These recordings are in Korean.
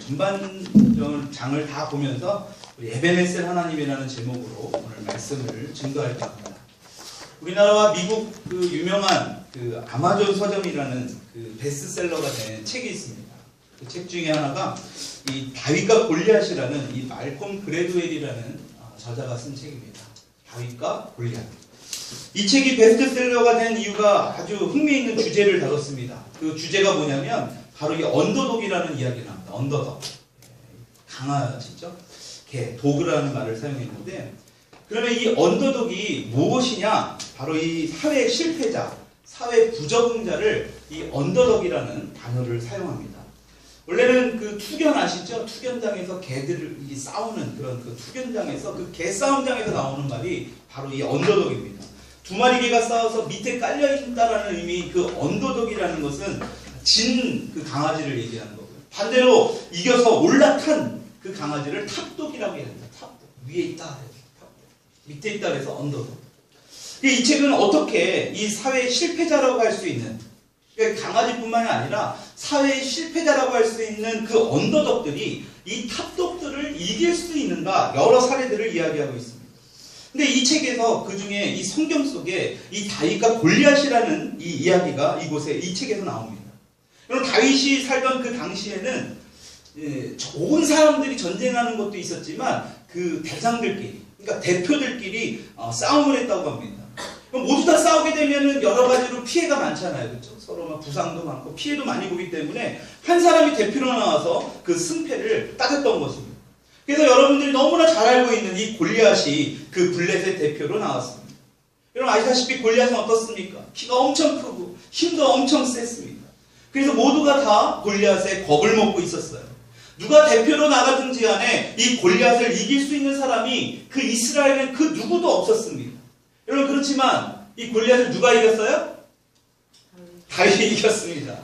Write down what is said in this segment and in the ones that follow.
전반장을 다 보면서 우리 에베네셀 하나님이라는 제목으로 오늘 말씀을 증거할 겁니다. 우리나라와 미국 그 유명한 그 아마존 서점이라는 그 베스트셀러가 된 책이 있습니다. 그 책 중에 하나가 이 다윗과 골리앗이라는 이 말콤 그레드웰이라는 저자가 쓴 책입니다. 다윗과 골리앗. 이 책이 베스트셀러가 된 이유가 아주 흥미있는 주제를 다뤘습니다. 그 주제가 뭐냐면 바로 이 언더독이라는 이야기가 나옵니다. 언더독. 강아지죠? 개, 도그라는 말을 사용했는데, 그러면 이 언더독이 무엇이냐? 바로 이 사회 실패자, 사회 부적응자를 이 언더독이라는 단어를 사용합니다. 원래는 그 투견 아시죠? 투견장에서 개들이 싸우는 그런 그 투견장에서 그 개 싸움장에서 나오는 말이 바로 이 언더독입니다. 두 마리 개가 싸워서 밑에 깔려있다라는 의미, 그 언더독이라는 것은 진 그 강아지를 얘기하는 거고요. 반대로 이겨서 올라탄 그 강아지를 탑독이라고 해야 됩니다. 탑독. 위에 있다. 탑독. 밑에 있다 그래서 언더독. 이 책은 어떻게 이 사회 실패자라고 할 수 있는, 그러니까 강아지뿐만이 아니라 사회 실패자라고 할 수 있는 그 언더독들이 이 탑독들을 이길 수 있는가 여러 사례들을 이야기하고 있습니다. 근데 이 책에서 그 중에 이 성경 속에 이 다윗과 골리앗이라는 이 이야기가 이곳에 이 책에서 나옵니다. 여러분, 다윗이 살던 그 당시에는 온 사람들이 전쟁하는 것도 있었지만 그 대장들끼리, 그러니까 대표들끼리 싸움을 했다고 합니다. 모두 다 싸우게 되면은 여러 가지로 피해가 많잖아요, 그렇죠? 서로 막 부상도 많고 피해도 많이 보기 때문에 한 사람이 대표로 나와서 그 승패를 따졌던 것입니다. 그래서 여러분들이 너무나 잘 알고 있는 이 골리앗이 그 블레셋 대표로 나왔습니다. 여러분 아시다시피 골리앗은 어떻습니까? 키가 엄청 크고 힘도 엄청 셌습니다. 그래서 모두가 다 골리앗에 겁을 먹고 있었어요. 누가 대표로 나가든지 간에 이 골리앗을 이길 수 있는 사람이 그 이스라엘엔 그 누구도 없었습니다. 여러분 그렇지만 이 골리앗을 누가 이겼어요? 다윗이 이겼습니다.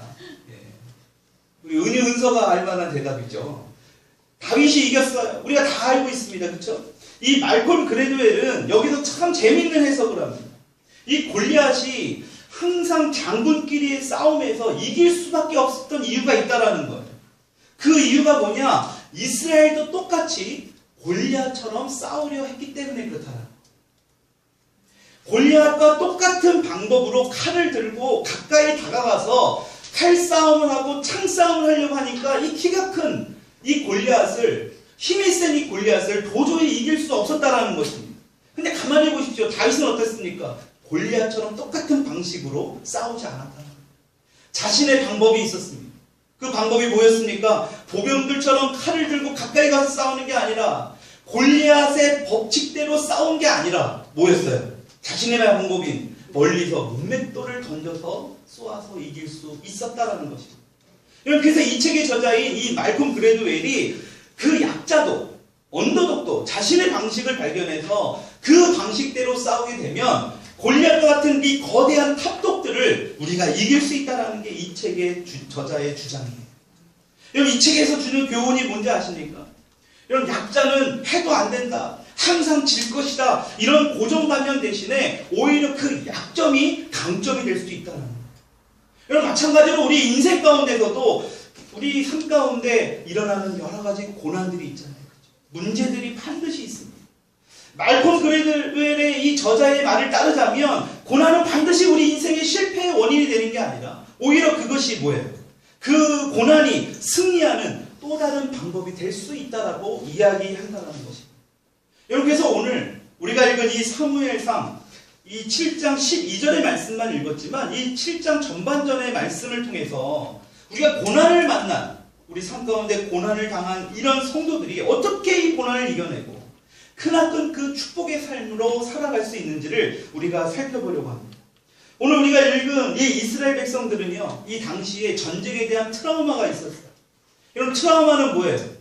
우리 은희 은서가 알만한 대답이죠. 다윗이 이겼어요. 우리가 다 알고 있습니다. 그렇죠? 이 말콤 그레드웰은 여기서 참 재미있는 해석을 합니다. 이 골리앗이 항상 장군끼리의 싸움에서 이길 수밖에 없었던 이유가 있다라는 거예요. 그 이유가 뭐냐? 이스라엘도 똑같이 골리앗처럼 싸우려 했기 때문에 그렇다라는 거예요. 골리앗과 똑같은 방법으로 칼을 들고 가까이 다가가서 칼싸움을 하고 창싸움을 하려고 하니까 이 키가 큰 이 골리앗을, 힘이 센 이 골리앗을 도저히 이길 수 없었다라는 것입니다. 근데 가만히 보십시오. 다윗은 어땠습니까? 골리앗처럼 똑같은 방식으로 싸우지 않았다는 거예요. 자신의 방법이 있었습니다. 그 방법이 뭐였습니까? 보병들처럼 칼을 들고 가까이 가서 싸우는 게 아니라 골리앗의 법칙대로 싸운 게 아니라 뭐였어요? 자신의 방법인 멀리서 문맷돌을 던져서 쏘아서 이길 수 있었다라는 것입니다. 그래서 이 책의 저자인 이 말콤 그레드웰이 그 약자도 언더독도 자신의 방식을 발견해서 그 방식대로 싸우게 되면 골리앗과 같은 이 거대한 탑독들을 우리가 이길 수 있다는 게 이 책의 저자의 주장이에요. 여러분 이 책에서 주는 교훈이 뭔지 아십니까? 여러분 약자는 해도 안 된다. 항상 질 것이다. 이런 고정관념 대신에 오히려 그 약점이 강점이 될 수도 있다는 거예요. 여러분 마찬가지로 우리 인생 가운데서도 우리 삶 가운데 일어나는 여러 가지 고난들이 있잖아요. 문제들이 반드시 있습니다. 말콤 그레드웰의 이 저자의 말을 따르자면 고난은 반드시 우리 인생의 실패의 원인이 되는 게 아니라 오히려 그것이 뭐예요? 그 고난이 승리하는 또 다른 방법이 될 수 있다라고 이야기한다는 것입니다. 여러분 그래서 오늘 우리가 읽은 이 사무엘상 이 7장 12절의 말씀만 읽었지만 이 7장 전반전의 말씀을 통해서 우리가 고난을 만난, 우리 삶 가운데 고난을 당한 이런 성도들이 어떻게 이 고난을 이겨내고 크나큰 그 축복의 삶으로 살아갈 수 있는지를 우리가 살펴보려고 합니다. 오늘 우리가 읽은 이 이스라엘 백성들은요, 이 당시에 전쟁에 대한 트라우마가 있었어요. 이런 트라우마는 뭐예요?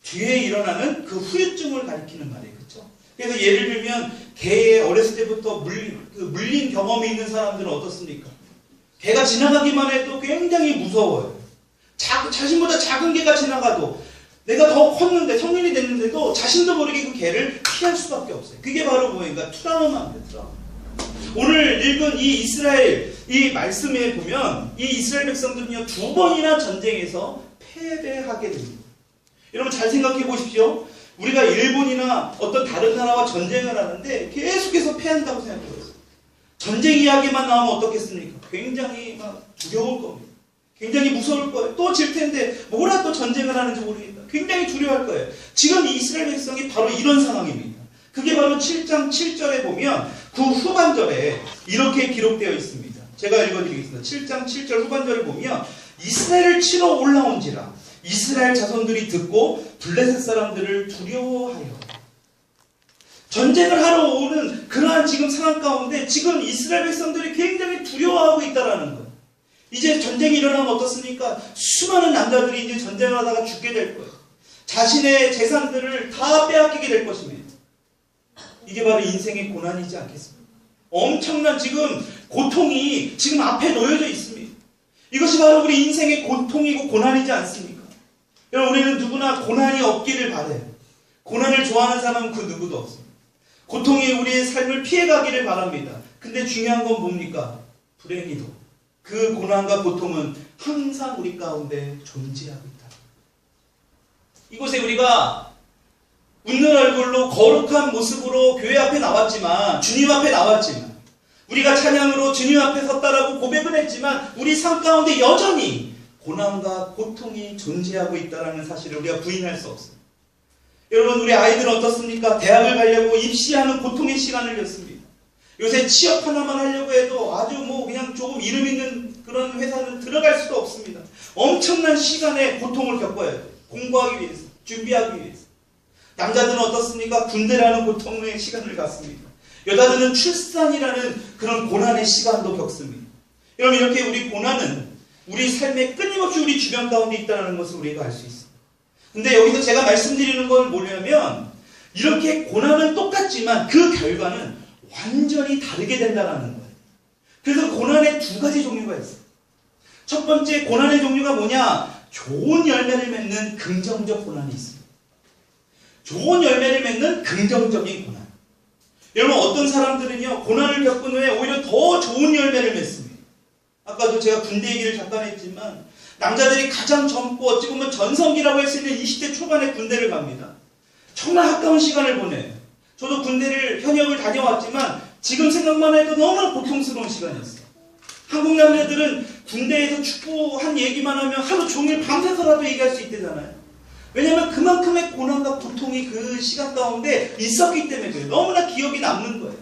뒤에 일어나는 그 후유증을 가리키는 말이에요. 그렇죠? 그래서 예를 들면 개에 어렸을 때부터 물린 경험이 있는 사람들은 어떻습니까? 개가 지나가기만 해도 굉장히 무서워요. 자신보다 작은 개가 지나가도 내가 더 컸는데 성인이 됐는데도 자신도 모르게 그 개를 피할 수밖에 없어요. 그게 바로 뭐예요? 트라우마입니다. 트라우마. 오늘 읽은 이 이스라엘 이 말씀에 보면 이 이스라엘 백성들은요 2번이나 전쟁에서 패배하게 됩니다. 여러분 잘 생각해 보십시오. 우리가 일본이나 어떤 다른 나라와 전쟁을 하는데 계속해서 패한다고 생각해 보세요. 전쟁 이야기만 나오면 어떻겠습니까? 굉장히 막 두려울 겁니다. 굉장히 무서울 거예요. 또 질 텐데 뭐라 또 전쟁을 하는지 모르겠다. 굉장히 두려워할 거예요. 지금 이스라엘 백성이 바로 이런 상황입니다. 그게 바로 7장 7절에 보면 그 후반절에 이렇게 기록되어 있습니다. 제가 읽어드리겠습니다. 7장 7절 후반절에 보면 이스라엘을 치러 올라온지라 이스라엘 자손들이 듣고 블레셋 사람들을 두려워하여. 전쟁을 하러 오는 그러한 지금 상황 가운데 지금 이스라엘 백성들이 굉장히 두려워하고 있다는 거예요. 이제 전쟁이 일어나면 어떻습니까? 수많은 남자들이 이제 전쟁을 하다가 죽게 될 거예요. 자신의 재산들을 다 빼앗기게 될 것입니다. 이게 바로 인생의 고난이지 않겠습니까? 엄청난 지금 고통이 지금 앞에 놓여져 있습니다. 이것이 바로 우리 인생의 고통이고 고난이지 않습니까? 여러분 우리는 누구나 고난이 없기를 바라요. 고난을 좋아하는 사람은 그 누구도 없습니다. 고통이 우리의 삶을 피해가기를 바랍니다. 근데 중요한 건 뭡니까? 불행히도 그 고난과 고통은 항상 우리 가운데 존재하고 있다. 이곳에 우리가 웃는 얼굴로 거룩한 모습으로 교회 앞에 나왔지만 주님 앞에 나왔지만 우리가 찬양으로 주님 앞에 섰다라고 고백은 했지만 우리 삶 가운데 여전히 고난과 고통이 존재하고 있다는 사실을 우리가 부인할 수 없습니다. 여러분 우리 아이들은 어떻습니까? 대학을 가려고 입시하는 고통의 시간을 겪습니다. 요새 취업 하나만 하려고 해도 아주 그냥 조금 이름 있는 그런 회사는 들어갈 수도 없습니다. 엄청난 시간의 고통을 겪어야 돼요. 공부하기 위해서, 준비하기 위해서. 남자들은 어떻습니까? 군대라는 고통의 시간을 갖습니다. 여자들은 출산이라는 그런 고난의 시간도 겪습니다. 여러분 이렇게 우리 고난은 우리 삶에 끊임없이 우리 주변 가운데 있다는 것을 우리가 알 수 있습니다. 근데 여기서 제가 말씀드리는 건 뭐냐면 이렇게 고난은 똑같지만 그 결과는 완전히 다르게 된다는 거예요. 그래서 고난의 두 가지 종류가 있어요. 첫 번째 고난의 종류가 뭐냐? 좋은 열매를 맺는 긍정적 고난이 있습니다. 좋은 열매를 맺는 긍정적인 고난. 여러분 어떤 사람들은요 고난을 겪은 후에 오히려 더 좋은 열매를 맺습니다. 아까도 제가 군대 얘기를 잠깐 했지만 남자들이 가장 젊고 어찌 보면 전성기라고 할 수 있는 20대 초반에 군대를 갑니다. 정말 아까운 시간을 보내요. 저도 군대를 현역을 다녀왔지만 지금 생각만 해도 너무나 고통스러운 시간이었어요. 한국 남자들은 군대에서 축구한 얘기만 하면 하루 종일 밤새서라도 얘기할 수 있대잖아요. 왜냐하면 그만큼의 고난과 고통이 그 시간 가운데 있었기 때문에 그래요. 너무나 기억이 남는 거예요.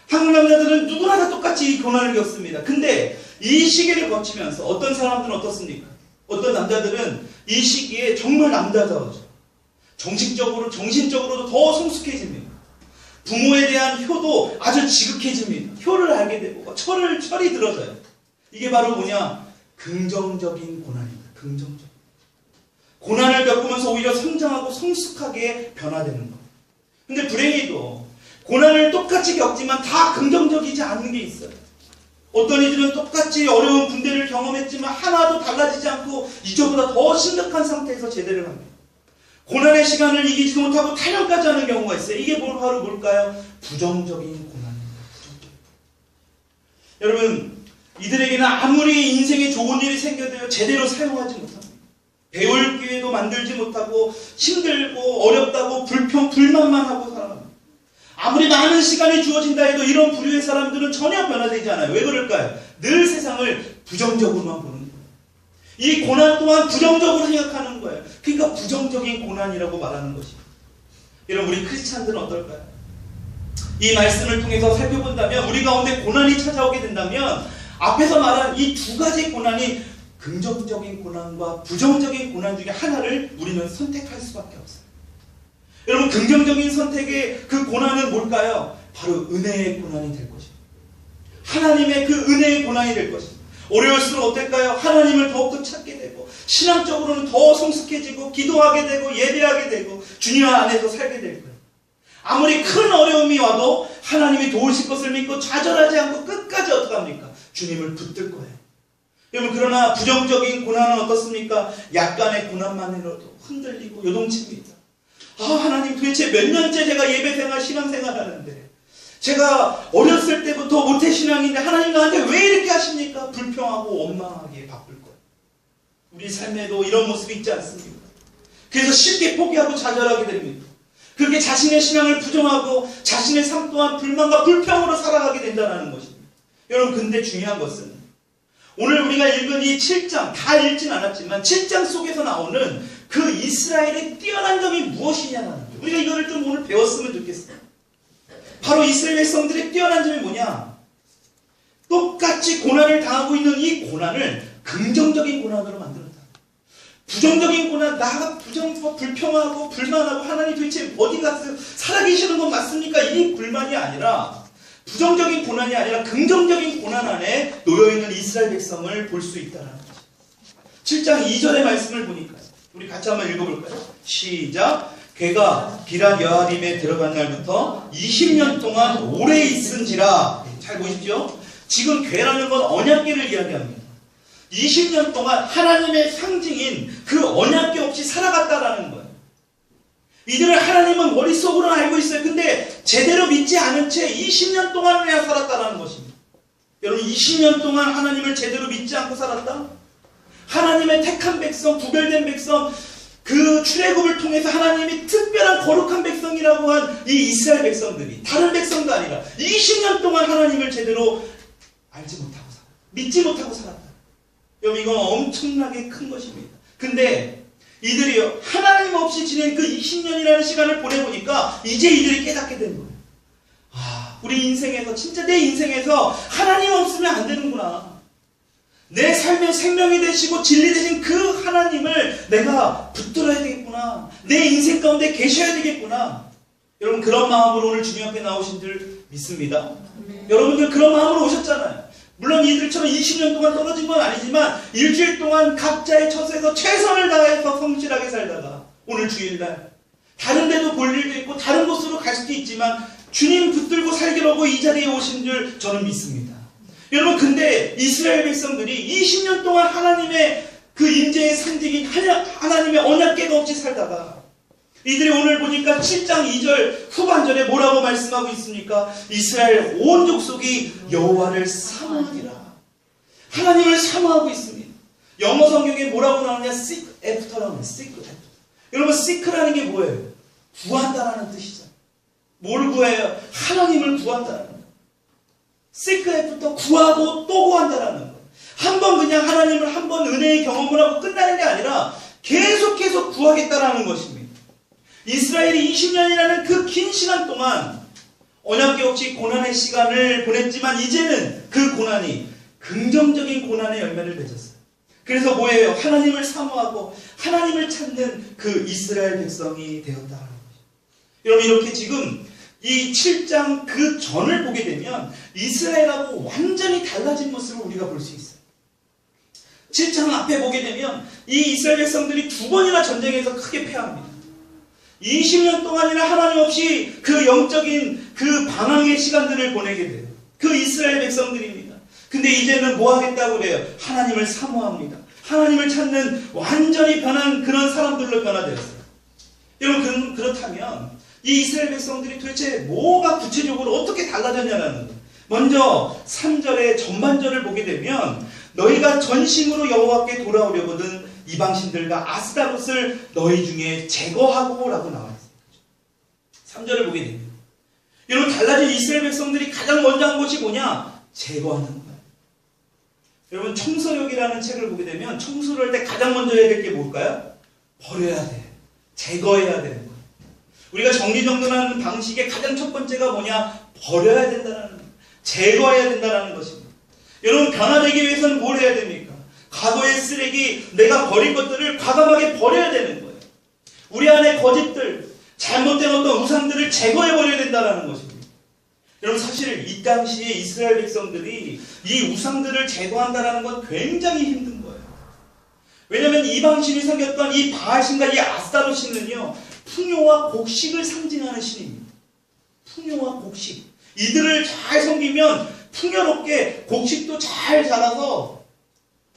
한국 남자들은 누구나 다 똑같이 이 고난을 겪습니다. 근데 이 시기를 거치면서 어떤 사람들은 어떻습니까? 어떤 남자들은 이 시기에 정말 남자다워져. 정신적으로도 더 성숙해집니다. 부모에 대한 효도 아주 지극해집니다. 효를 알게 되고 철이 들어져요. 이게 바로 뭐냐? 긍정적인 고난입니다. 긍정적. 고난을 겪으면서 오히려 성장하고 성숙하게 변화되는 것. 근데 불행히도 고난을 똑같이 겪지만 다 긍정적이지 않은 게 있어요. 어떤 이들은 똑같이 어려운 군대를 경험했지만 하나도 달라지지 않고 이전보다 더 심각한 상태에서 제대를 합니다. 고난의 시간을 이기지 못하고 탈영까지 하는 경우가 있어요. 이게 바로 뭘까요? 부정적인 고난입니다. 부정적인. 여러분 이들에게는 아무리 인생에 좋은 일이 생겨도요 제대로 사용하지 못합니다. 배울 기회도 만들지 못하고 힘들고 어렵다고 불만만 하고 살아갑니다. 아무리 많은 시간이 주어진다 해도 이런 부류의 사람들은 전혀 변화되지 않아요. 왜 그럴까요? 늘 세상을 부정적으로만 보는 거예요. 이 고난 또한 부정적으로 생각하는 거예요. 그러니까 부정적인 고난이라고 말하는 것입니다. 여러분 우리 크리스찬들은 어떨까요? 이 말씀을 통해서 살펴본다면 우리 가운데 고난이 찾아오게 된다면 앞에서 말한 이 두 가지 고난이 긍정적인 고난과 부정적인 고난 중에 하나를 우리는 선택할 수밖에 없어요. 여러분 긍정적인 선택의 그 고난은 뭘까요? 바로 은혜의 고난이 될 것입니다. 하나님의 그 은혜의 고난이 될 것입니다. 어려울수록 어떨까요? 하나님을 더욱더 찾게 되고 신앙적으로는 더 성숙해지고 기도하게 되고 예배하게 되고 주님 안에서 살게 될 거예요. 아무리 큰 어려움이 와도 하나님이 도우실 것을 믿고 좌절하지 않고 끝까지 어떻게 합니까? 주님을 붙들 거예요. 여러분 그러나 부정적인 고난은 어떻습니까? 약간의 고난만으로도 흔들리고 요동칩니다. 하나님 도대체 몇 년째 제가 예배생활 신앙생활 하는데 제가 어렸을 때부터 모태신앙인데 하나님 나한테 왜 이렇게 하십니까? 불평하고 원망하기에 바쁠 거예요. 우리 삶에도 이런 모습이 있지 않습니까? 그래서 쉽게 포기하고 좌절하게 됩니다. 그렇게 자신의 신앙을 부정하고 자신의 삶 또한 불만과 불평으로 살아가게 된다는 것입니다. 여러분, 근데 중요한 것은 오늘 우리가 읽은 이 7장, 다 읽진 않았지만 7장 속에서 나오는 그 이스라엘의 뛰어난 점이 무엇이냐는 거예요. 우리가 이거를 좀 오늘 배웠으면 좋겠어요. 바로 이스라엘 백성들의 뛰어난 점이 뭐냐? 똑같이 고난을 당하고 있는 이 고난을 긍정적인 고난으로 만들었다. 부정적인 고난, 나가 불평하고 불만하고 하나님 도대체 어디 가서 살아계시는 건 맞습니까? 이 불만이 아니라, 부정적인 고난이 아니라 긍정적인 고난 안에 놓여있는 이스라엘 백성을 볼 수 있다는 거죠. 7장 2절의 말씀을 보니까 우리 같이 한번 읽어볼까요? 시작. 괴가 기럇 여아림에 들어간 날부터 20년 동안 오래 있은지라. 잘 보십시오. 지금 괴라는 건 언약궤를 이야기합니다. 20년 동안 하나님의 상징인 그 언약궤 없이 살아갔다라는 거예요. 이들은 하나님은 머릿속으로는 알고 있어요. 근데 제대로 믿지 않은 채 20년 동안이나 살았다라는 것입니다. 여러분, 20년 동안 하나님을 제대로 믿지 않고 살았다? 하나님의 택한 백성, 구별된 백성, 그 출애굽을 통해서 하나님이 특별한 거룩한 백성이라고 한 이 이스라엘 백성들이 다른 백성도 아니라 20년 동안 하나님을 제대로 알지 못하고 살았다. 믿지 못하고 살았다. 여러분, 이건 엄청나게 큰 것입니다. 근데 이들이 하나님 없이 지낸 그 20년이라는 시간을 보내보니까 이제 이들이 깨닫게 된 거예요. 아, 우리 인생에서, 진짜 내 인생에서 하나님 없으면 안 되는구나. 내 삶의 생명이 되시고 진리 되신 그 하나님을 내가 붙들어야 되겠구나. 내 인생 가운데 계셔야 되겠구나. 여러분, 그런 마음으로 오늘 주님 앞에 나오신 줄 믿습니다. 여러분들 그런 마음으로 오셨잖아요. 물론 이들처럼 20년 동안 떨어진 건 아니지만 일주일 동안 각자의 처소에서 최선을 다해서 성실하게 살다가 오늘 주일날 다른 데도 볼 일도 있고 다른 곳으로 갈 수도 있지만 주님 붙들고 살기로 이 자리에 오신 줄 저는 믿습니다. 여러분, 근데 이스라엘 백성들이 20년 동안 하나님의 그 임재의 상징인 하나님의 언약궤가 없이 살다가 이들이 오늘 보니까 7장 2절 후반절에 뭐라고 말씀하고 있습니까? 이스라엘 온 족속이 여호와를 사모하니라. 하나님을 사모하고 있습니다. 영어 성경에 뭐라고 나오냐? seek after라고 해요. seek after. 여러분, seek라는 게 뭐예요? 구한다라는 뜻이잖아요. 뭘 구해요? 하나님을 구한다는 거예요. seek after, 구하고 또 구한다라는 거예요. 한번 그냥 하나님을 한번 은혜의 경험을 하고 끝나는 게 아니라 계속 구하겠다라는 것입니다. 이스라엘이 20년이라는 그 긴 시간 동안 언약궤 없이 고난의 시간을 보냈지만 이제는 그 고난이 긍정적인 고난의 열매를 맺었어요. 그래서 뭐예요? 하나님을 사모하고 하나님을 찾는 그 이스라엘 백성이 되었다는 거죠. 여러분, 이렇게 지금 이 7장 그 전을 보게 되면 이스라엘하고 완전히 달라진 모습을 우리가 볼 수 있어요. 7장 앞에 보게 되면 이 이스라엘 백성들이 2번이나 전쟁에서 크게 패합니다. 20년 동안이나 하나님 없이 그 영적인 그 방황의 시간들을 보내게 돼요. 그 이스라엘 백성들입니다. 근데 이제는 뭐 하겠다고 그래요? 하나님을 사모합니다. 하나님을 찾는 완전히 변한 그런 사람들로 변화되었어요. 여러분, 그렇다면 이 이스라엘 백성들이 도대체 뭐가 구체적으로 어떻게 달라졌냐는 거예요. 먼저 3절의 전반절을 보게 되면 너희가 전심으로 여호와께 돌아오려거든 이방신들과 아스타롯을 너희 중에 제거하고 라고 나와 있어요. 3절을 보게 됩니다. 여러분, 달라진 이스라엘 백성들이 가장 먼저 한 것이 뭐냐? 제거하는 거예요. 여러분, 청소력이라는 책을 보게 되면 청소를 할 때 가장 먼저 해야 될 게 뭘까요? 버려야 돼. 제거해야 되는 거예요. 우리가 정리정돈하는 방식의 가장 첫 번째가 뭐냐? 버려야 된다는 거예요. 제거해야 된다는 것입니다. 여러분, 변화되기 위해서는 뭘 해야 됩니까? 과거의 쓰레기, 내가 버릴 것들을 과감하게 버려야 되는 거예요. 우리 안에 거짓들, 잘못된 어떤 우상들을 제거해버려야 된다는 것입니다. 여러분, 사실 이 당시에 이스라엘 백성들이 이 우상들을 제거한다는 건 굉장히 힘든 거예요. 왜냐하면 이방신이 섬겼던 이 바알신과 이 아스타롯 신은요, 풍요와 곡식을 상징하는 신입니다. 풍요와 곡식. 이들을 잘 섬기면 풍요롭게 곡식도 잘 자라서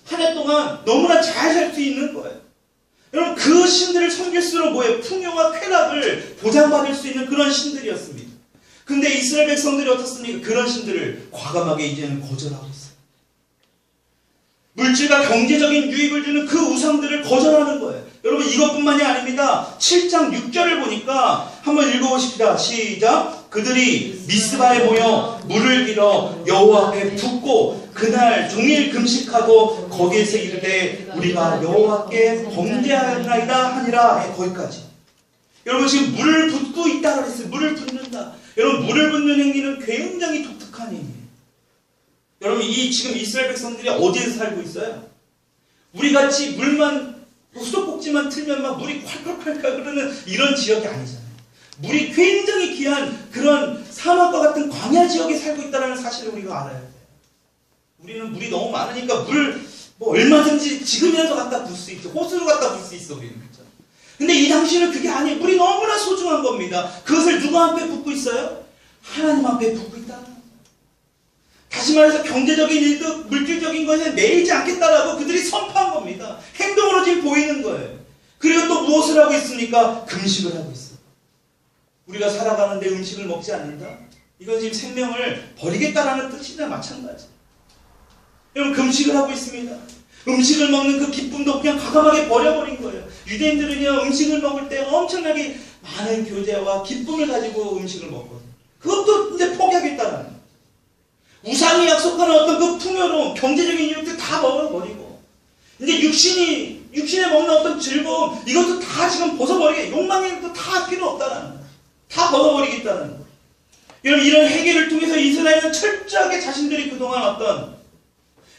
한 해 동안 너무나 잘 살 수 있는 거예요. 여러분, 그 신들을 섬길수록 뭐예요? 풍요와 쾌락을 보장받을 수 있는 그런 신들이었습니다. 근데 이스라엘 백성들이 어떻습니까? 그런 신들을 과감하게 이제는 거절하고 있어요. 물질과 경제적인 유익을 주는 그 우상들을 거절하는 거예요. 여러분 이것뿐만이 아닙니다. 7장 6절을 보니까 한번 읽어보십시다. 시작. 그들이 미스바에 모여 물을 빌어 여호와 앞에 붓고 그날 종일 금식하고 거기에서 이르되 우리가 여호와께 범죄하였나이다 하니라. 거기까지. 여러분 지금 물을 붓고 있다 그랬어요. 물을 붓는다. 여러분 물을 붓는 행위는 굉장히 독특한 행위예요. 여러분 지금 이스라엘 백성들이 어디에서 살고 있어요? 우리같이 물만 수도꼭지만 틀면 막 물이 콸콸콸콸 흐르는 이런 지역이 아니잖아요. 물이 굉장히 귀한 그런 사막과 같은 광야 지역에 살고 있다는 사실을 우리가 알아야 돼요. 우리는 물이 너무 많으니까 물 뭐 얼마든지 지금이라도 갖다 붓을 수 있죠. 호수로 갖다 붓을 수 있어 우리는. 그렇죠? 근데 이 당시는 그게 아니에요. 물이 너무나 소중한 겁니다. 그것을 누구 앞에 붓고 있어요? 하나님 앞에 붓고 있다는 거예요. 다시 말해서 경제적인 일도 물질적인 것에 매이지 않겠다라고 그들이 선포한 겁니다. 행동으로 지금 보이는 거예요. 그리고 또 무엇을 하고 있습니까? 금식을 하고 있어요. 우리가 살아가는데 음식을 먹지 않는다? 이건 지금 생명을 버리겠다라는 뜻이나 마찬가지. 여러분 금식을 하고 있습니다. 음식을 먹는 그 기쁨도 그냥 과감하게 버려버린 거예요. 유대인들은요 음식을 먹을 때 엄청나게 많은 교제와 기쁨을 가지고 음식을 먹거든요. 그것도 이제 포기하겠다라는 거예요. 우상이 약속하는 어떤 그 풍요로움, 경제적인 이유들 다 먹어버리고 이제 육신에 먹는 어떤 즐거움 이것도 다 지금 벗어버리게 욕망에도 다 필요 없다라는 거예요. 다 벗어버리겠다는 거예요. 여러분 이런 회개를 통해서 이스라엘은 철저하게 자신들이 그동안 어떤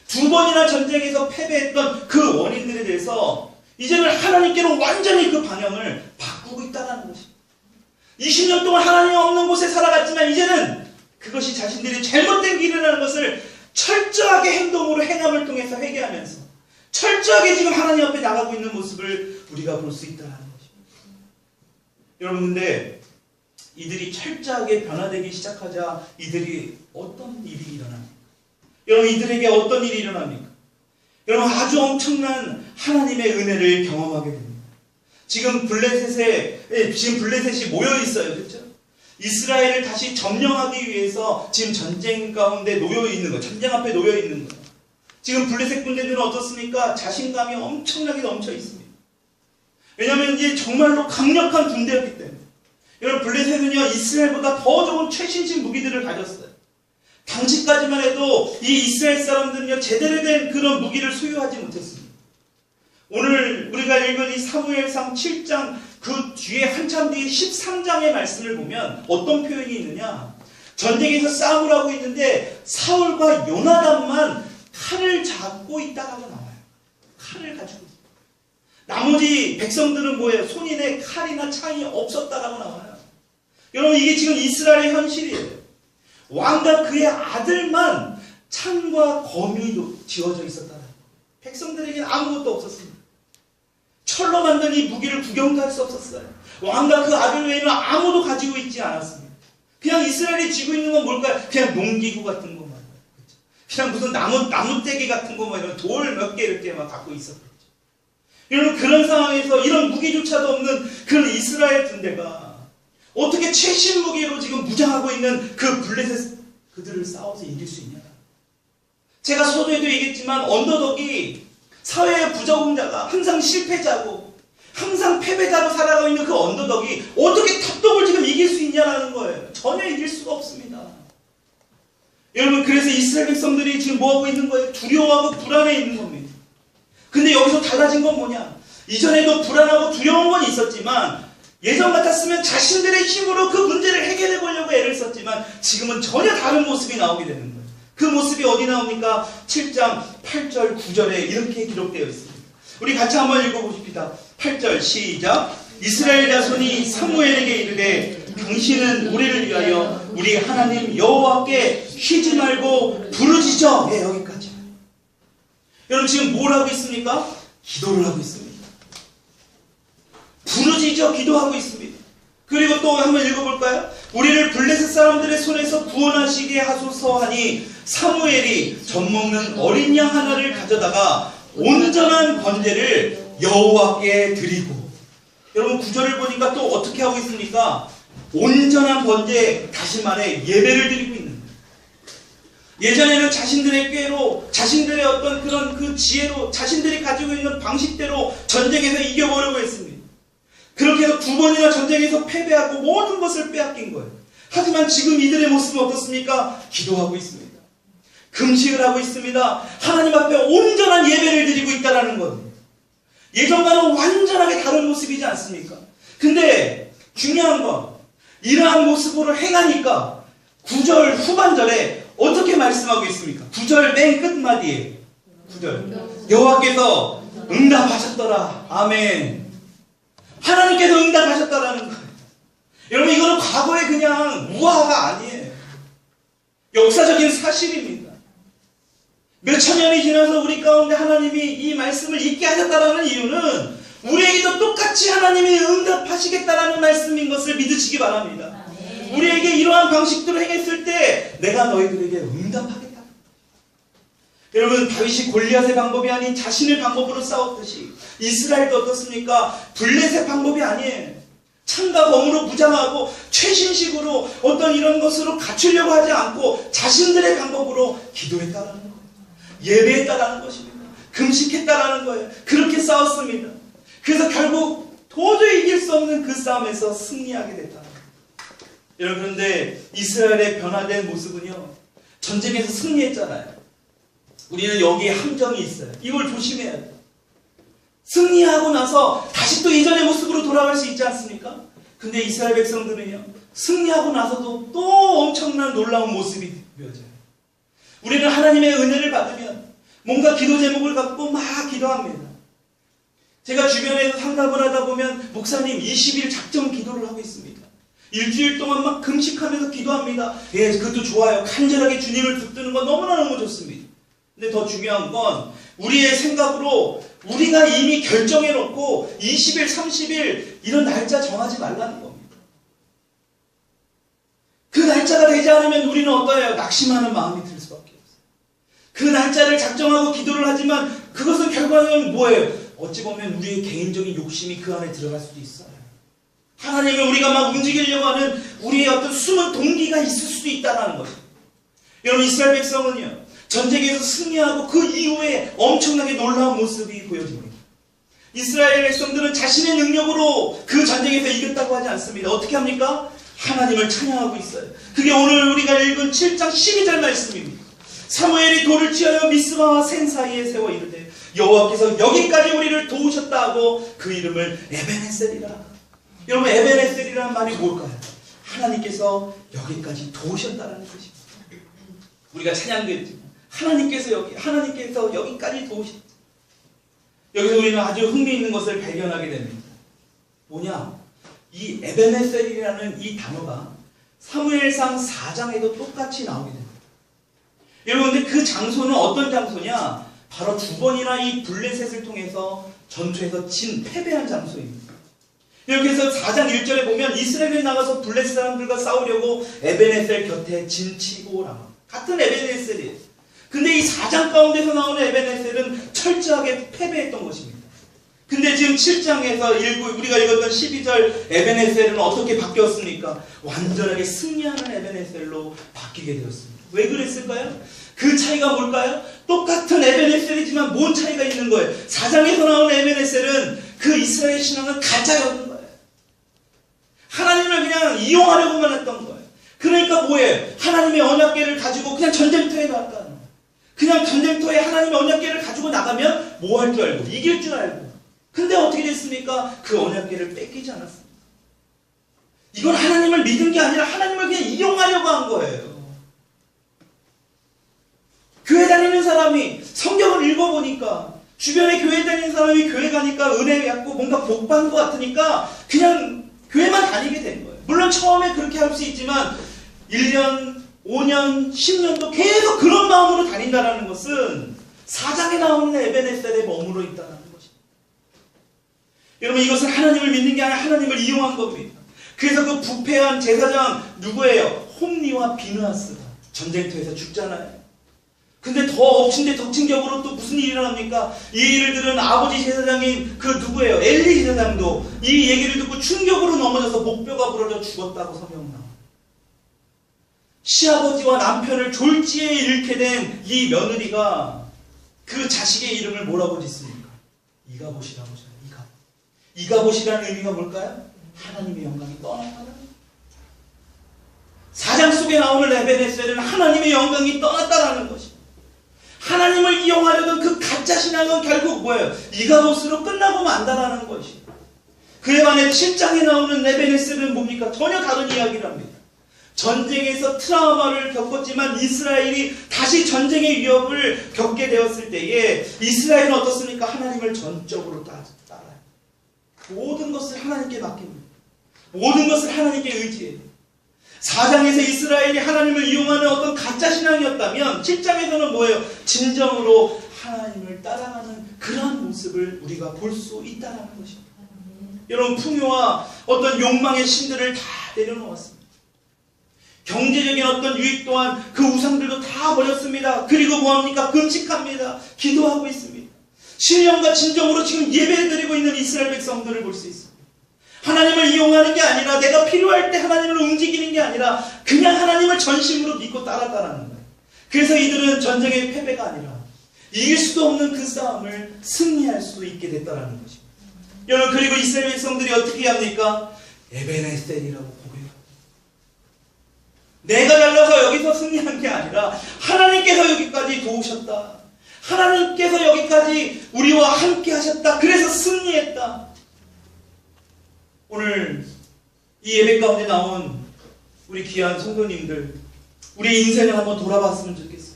2번이나 전쟁에서 패배했던 그 원인들에 대해서 이제는 하나님께로 완전히 그 방향을 바꾸고 있다는 것입니다. 20년 동안 하나님 없는 곳에 살아갔지만 이제는 그것이 자신들이 잘못된 길이라는 것을 철저하게 행동으로 행함을 통해서 회개하면서 철저하게 지금 하나님 앞에 나가고 있는 모습을 우리가 볼 수 있다는 것입니다. 여러분 근데 이들이 철저하게 변화되기 시작하자 이들이 어떤 일이 일어납니까? 여러분 이들에게 어떤 일이 일어납니까? 여러분 아주 엄청난 하나님의 은혜를 경험하게 됩니다. 지금 블레셋이 모여 있어요. 그렇죠? 이스라엘을 다시 점령하기 위해서 지금 전쟁 가운데 놓여 있는 거예요. 전쟁 앞에 놓여 있는 거예요. 지금 블레셋 군대들은 어떻습니까? 자신감이 엄청나게 넘쳐 있습니다. 왜냐하면 이제 정말로 강력한 군대였기 때문에. 여러분 블레셋은요 이스라엘보다 더 좋은 최신식 무기들을 가졌어요. 당시까지만 해도 이 이스라엘 사람들은요 제대로 된 그런 무기를 소유하지 못했습니다. 오늘 우리가 읽은 이 사무엘상 7장 그 뒤에 한참 뒤에 13장의 말씀을 보면 어떤 표현이 있느냐? 전쟁에서 싸움을 하고 있는데 사울과 요나단만 칼을 잡고 있다라고 나와요. 칼을 가지고 있어요. 나머지 백성들은 뭐예요? 손인에 칼이나 창이 없었다라고 나와요. 여러분 이게 지금 이스라엘의 현실이에요. 왕과 그의 아들만 창과 검이 지어져 있었다는 거예요. 백성들에게는 아무것도 없었습니다. 철로 만든 이 무기를 구경도 할 수 없었어요. 왕과 그 아들 외에는 아무도 가지고 있지 않았습니다. 그냥 이스라엘이 쥐고 있는 건 뭘까요? 그냥 농기구 같은 것만. 그냥 무슨 나무떼기 같은 거, 이런 돌 몇 개 이렇게 막 갖고 있었겠죠. 여러분, 그런 상황에서 이런 무기조차도 없는 그런 이스라엘 군대가 어떻게 최신 무기로 지금 무장하고 있는 그 블레셋 그들을 싸워서 이길 수 있냐? 제가 서두에도 얘기했지만 언더독이 사회의 부적응자가 항상 실패자고 항상 패배자로 살아가고 있는 그 언더독이 어떻게 탑독을 지금 이길 수 있냐라는 거예요. 전혀 이길 수가 없습니다. 여러분 그래서 이스라엘 백성들이 지금 뭐하고 있는 거예요? 두려워하고 불안해 있는 겁니다. 근데 여기서 달라진 건 뭐냐? 이전에도 불안하고 두려운 건 있었지만 예전 같았으면 자신들의 힘으로 그 문제를 해결해 보려고 애를 썼지만 지금은 전혀 다른 모습이 나오게 되는 거예요. 그 모습이 어디 나옵니까? 7장 8절 9절에 이렇게 기록되어 있습니다. 우리 같이 한번 읽어보십시다. 8절 시작. 이스라엘 자손이 사무엘에게 이르되 당신은 우리를 위하여 우리 하나님 여호와께 쉬지 말고 부르짖어. 네, 여기까지. 여러분 지금 뭘 하고 있습니까? 기도를 하고 있습니다. 부르짖어 기도하고 있습니다. 그리고 또 한번 읽어볼까요? 우리를 블레셋 사람들의 손에서 구원하시게 하소서 하니 사무엘이 젖먹는 어린 양 하나를 가져다가 온전한 번제를 여호와께 드리고. 여러분 구절을 보니까 또 어떻게 하고 있습니까? 온전한 번제, 다시 말해 예배를 드리고 있는 거예요. 예전에는 자신들의 꾀로, 자신들의 어떤 그런 그 지혜로, 자신들이 가지고 있는 방식대로 전쟁에서 이겨보려고 했습니다. 그렇게 해서 2번이나 전쟁에서 패배하고 모든 것을 빼앗긴 거예요. 하지만 지금 이들의 모습은 어떻습니까? 기도하고 있습니다. 금식을 하고 있습니다. 하나님 앞에 온전한 예배를 드리고 있다는 겁니다. 예전과는 완전하게 다른 모습이지 않습니까? 근데 중요한 건 이러한 모습으로 행하니까 9절 후반절에 어떻게 말씀하고 있습니까? 9절 맨 끝마디에 9절 여호와께서 응답하셨더라. 아멘. 하나님께서 응답하셨다라는 거예요. 여러분, 이거는 과거의 그냥 우화가 아니에요. 역사적인 사실입니다. 몇천 년이 지나서 우리 가운데 하나님이 이 말씀을 잊게 하셨다라는 이유는 우리에게도 똑같이 하나님이 응답하시겠다라는 말씀인 것을 믿으시기 바랍니다. 우리에게 이러한 방식대로 행했을 때 내가 너희들에게 응답하겠다. 여러분, 다윗이 골리앗의 방법이 아닌 자신의 방법으로 싸웠듯이 이스라엘도 어떻습니까? 블레셋 방법이 아니에요. 창과 검으로 무장하고 최신식으로 어떤 이런 것으로 갖추려고 하지 않고 자신들의 방법으로 기도했다라는 거예요. 예배했다라는 것입니다. 금식했다라는 거예요. 그렇게 싸웠습니다. 그래서 결국 도저히 이길 수 없는 그 싸움에서 승리하게 됐다. 여러분, 그런데 이스라엘의 변화된 모습은요, 전쟁에서 승리했잖아요. 우리는 여기에 함정이 있어요. 이걸 조심해야 돼요. 승리하고 나서 다시 또 예전의 모습으로 돌아갈 수 있지 않습니까? 근데 이스라엘 백성들은요, 승리하고 나서도 또 엄청난 놀라운 모습이 보여져요. 우리는 하나님의 은혜를 받으면 뭔가 기도 제목을 갖고 막 기도합니다. 제가 주변에서 상담을 하다 보면 목사님 20일 작정 기도를 하고 있습니다. 일주일 동안 막 금식하면서 기도합니다. 예, 그것도 좋아요. 간절하게 주님을 붙드는 건 너무너무 좋습니다. 근데 더 중요한 건 우리의 생각으로 우리가 이미 결정해놓고 20일, 30일 이런 날짜 정하지 말라는 겁니다. 그 날짜가 되지 않으면 우리는 어떠해요? 낙심하는 마음이 들 수밖에 없어요. 그 날짜를 작정하고 기도를 하지만 그것은 결과는 뭐예요? 어찌 보면 우리의 개인적인 욕심이 그 안에 들어갈 수도 있어요. 하나님을 우리가 막 움직이려고 하는 우리의 어떤 숨은 동기가 있을 수도 있다는 거죠. 여러분, 이스라엘 백성은요, 전쟁에서 승리하고 그 이후에 엄청나게 놀라운 모습이 보여집니다. 이스라엘 백성들은 자신의 능력으로 그 전쟁에서 이겼다고 하지 않습니다. 어떻게 합니까? 하나님을 찬양하고 있어요. 그게 오늘 우리가 읽은 7장 12절 말씀입니다. 사무엘이 돌을 취하여 미스바와 센 사이에 세워 이르되 여호와께서 여기까지 우리를 도우셨다 하고 그 이름을 에벤에셀이라. 여러분, 에벤에셀이라는 말이 뭘까요? 하나님께서 여기까지 도우셨다라는 것입니다. 우리가 찬양도 했지만 하나님께서 여기까지 도우셨다. 여기서 우리는 아주 흥미있는 것을 발견하게 됩니다. 뭐냐? 이 에벤에셀이라는 이 단어가 사무엘상 4장에도 똑같이 나오게 됩니다. 여러분, 근데 그 장소는 어떤 장소냐? 바로 2번이나 이 블레셋을 통해서 전투에서 패배한 장소입니다. 여기서 4장 1절에 보면 이스라엘이 나가서 블레셋 사람들과 싸우려고 에벤에셀 곁에 진치고 나와. 같은 에벤에셀이에요. 근데 이 4장 가운데서 나오는 에벤에셀은 철저하게 패배했던 것입니다. 근데 지금 7장에서 우리가 읽었던 12절 에벤에셀은 어떻게 바뀌었습니까? 완전하게 승리하는 에벤에셀로 바뀌게 되었습니다. 왜 그랬을까요? 그 차이가 뭘까요? 똑같은 에벤에셀이지만 뭔 차이가 있는 거예요? 4장에서 나오는 에벤에셀은 그 이스라엘 신앙은 가짜였던 거예요. 하나님을 그냥 이용하려고만 했던 거예요. 그러니까 뭐예요? 하나님의 언약궤를 가지고 그냥 전쟁터에 나갔다는 거예요. 그냥 전쟁터에 하나님의 언약궤를 가지고 나가면 뭐 할 줄 알고 이길 줄 알고. 근데 어떻게 됐습니까? 그 언약궤를 뺏기지 않았습니다. 이건 하나님을 믿은 게 아니라 하나님을 그냥 이용하려고 한 거예요. 교회 다니는 사람이 성경을 읽어보니까 주변에 교회 다니는 사람이 교회 가니까 은혜 받고 뭔가 복 받는 것 같으니까 그냥 교회만 다니게 된 거예요. 물론 처음에 그렇게 할 수 있지만 1년, 5년, 10년도 계속 그런 마음으로 다닌다는 것은 4장에 나오는 에벤에셀에 머물러 있다는 것입니다. 여러분, 이것은 하나님을 믿는 게 아니라 하나님을 이용한 겁니다. 그래서 그 부패한 제사장 누구예요? 홈리와 비느하스가 전쟁터에서 죽잖아요. 근데 더 엎친 격으로 또 무슨 일이 일어납니까? 이 일을 들은 아버지 제사장인 그 누구예요? 엘리 제사장도 이 얘기를 듣고 충격으로 넘어져서 목뼈가 부러져 죽었다고 성경 나와요. 시아버지와 남편을 졸지에 잃게 된 이 며느리가 그 자식의 이름을 뭐라고 짓습니까? 이가봇이라고 하잖아요. 이가봇이라는 의미가 뭘까요? 하나님의 영광이 떠났다는. 4장 속에 나오는 에벤에셀은 하나님의 영광이 떠났다라는 것입니다. 하나님을 이용하려던 그 가짜 신앙은 결국 뭐예요? 이가봇으로 끝나고 만다라는 것입니다. 그에 반해 7장에 나오는 에벤에셀은 뭡니까? 전혀 다른 이야기를 합니다. 전쟁에서 트라우마를 겪었지만 이스라엘이 다시 전쟁의 위협을 겪게 되었을 때에 이스라엘은 어떻습니까? 하나님을 전적으로 따라요. 모든 것을 하나님께 맡깁니다. 모든 것을 하나님께 의지해요. 4장에서 이스라엘이 하나님을 이용하는 어떤 가짜 신앙이었다면 7장에서는 뭐예요? 진정으로 하나님을 따라가는 그러한 모습을 우리가 볼 수 있다는 것입니다. 여러분, 풍요와 어떤 욕망의 신들을 다 내려놓았습니다. 경제적인 어떤 유익 또한 그 우상들도 다 버렸습니다. 그리고 뭐합니까? 금식합니다. 기도하고 있습니다. 신령과 진정으로 지금 예배드리고 있는 이스라엘 백성들을 볼 수 있습니다. 하나님을 이용하는 게 아니라 내가 필요할 때 하나님을 움직이는 게 아니라 그냥 하나님을 전심으로 믿고 따랐다라는 거예요. 그래서 이들은 전쟁의 패배가 아니라 이길 수도 없는 그 싸움을 승리할 수 있게 됐다라는 것입니다. 여러분, 그리고 이스라엘 백성들이 어떻게 합니까? 에벤에셀이라고 고백합니다. 내가 잘나서 여기서 승리한 게 아니라 하나님께서 여기까지 도우셨다. 하나님께서 여기까지 우리와 함께 하셨다. 그래서 승리했다. 오늘 이 예배 가운데 나온 우리 귀한 성도님들, 우리 인생을 한번 돌아봤으면 좋겠어요.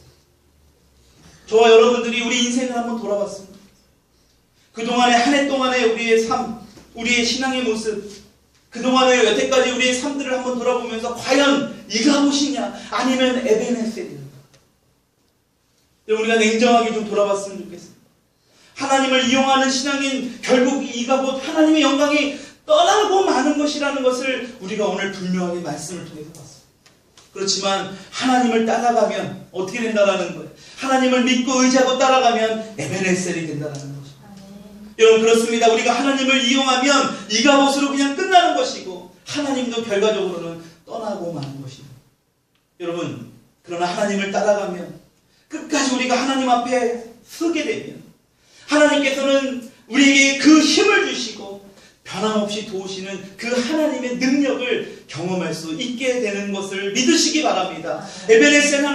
저와 여러분들이 우리 인생을 한번 돌아봤습니다. 그동안의 한 해 동안의 우리의 삶, 우리의 신앙의 모습, 그동안의 여태까지 우리의 삶들을 한번 돌아보면서 과연 이가봇이냐 아니면 에벤에셀이냐, 우리가 냉정하게 좀 돌아봤으면 좋겠습니다. 하나님을 이용하는 신앙인 결국 이가봇 하나님의 영광이 떠나고 마는 것이라는 것을 우리가 오늘 분명하게 말씀을 통해서 봤습니다. 그렇지만 하나님을 따라가면 어떻게 된다라는 거예요? 하나님을 믿고 의지하고 따라가면 에벤에셀이 된다라는 거죠. 여러분, 그렇습니다. 우리가 하나님을 이용하면 이가봇으로 그냥 끝나는 것이고 하나님도 결과적으로는 떠나고 마는 것입니다. 여러분, 그러나 하나님을 따라가면 끝까지 우리가 하나님 앞에 서게 되면 하나님께서는 우리에게 그 힘을 주시고 변함없이 도우시는 그 하나님의 능력을 경험할 수 있게 되는 것을 믿으시기 바랍니다. 에벤에셀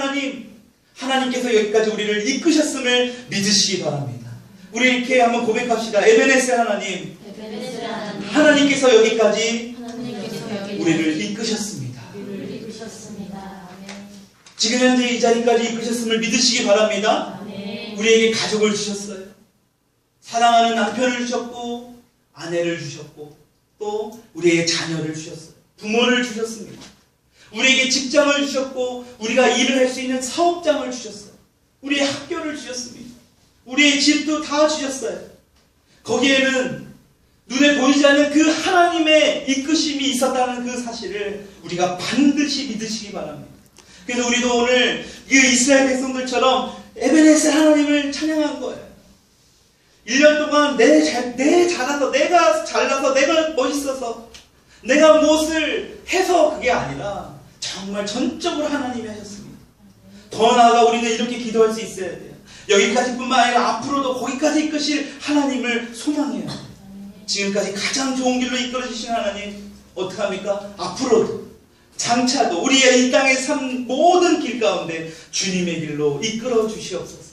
하나님께서 여기까지 우리를 이끄셨음을 믿으시기 바랍니다. 우리 이렇게 한번 고백합시다. 에벤에셀 하나님, 하나님께서 여기까지 우리를 이끄셨습니다. 지금 현재 이 자리까지 이끄셨음을 믿으시기 바랍니다. 우리에게 가족을 주셨어요. 사랑하는 남편을 주셨고 아내를 주셨고 또 우리의 자녀를 주셨어요. 부모를 주셨습니다. 우리에게 직장을 주셨고 우리가 일을 할 수 있는 사업장을 주셨어요. 우리의 학교를 주셨습니다. 우리의 집도 다 주셨어요. 거기에는 눈에 보이지 않는 그 하나님의 이끄심이 있었다는 그 사실을 우리가 반드시 믿으시기 바랍니다. 그래서 우리도 오늘 이 이스라엘 백성들처럼 에벤에셀 하나님을 찬양한 거예요. 1년 동안 내가 잘나서 내가 멋있어서 내가 무엇을 해서 그게 아니라 정말 전적으로 하나님이 하셨습니다. 더 나아가 우리는 이렇게 기도할 수 있어야 돼요. 여기까지뿐만 아니라 앞으로도 거기까지 이끄실 하나님을 소망해요. 지금까지 가장 좋은 길로 이끌어 주신 하나님 어떻게 합니까? 앞으로도 장차도 우리의 이 땅의 삶 모든 길 가운데 주님의 길로 이끌어 주시옵소서.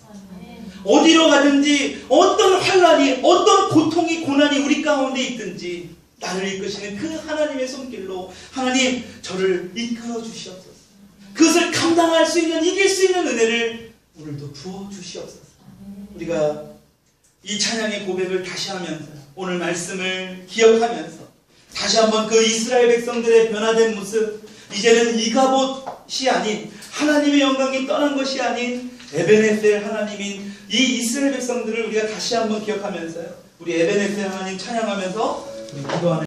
어디로 가든지 어떤 환난이 어떤 고통이 고난이 우리 가운데 있든지 나를 이끄시는 그 하나님의 손길로 하나님 저를 이끌어 주시옵소서. 그것을 감당할 수 있는 이길 수 있는 은혜를 오늘도 부어 주시옵소서. 우리가 이 찬양의 고백을 다시 하면서 오늘 말씀을 기억하면서 다시 한번 그 이스라엘 백성들의 변화된 모습, 이제는 이가봇이 아닌 하나님의 영광이 떠난 것이 아닌 에벤에셀 하나님인 이 이스라엘 백성들을 우리가 다시 한번 기억하면서요, 우리 에벤에셀 하나님 찬양하면서 우리 기도하는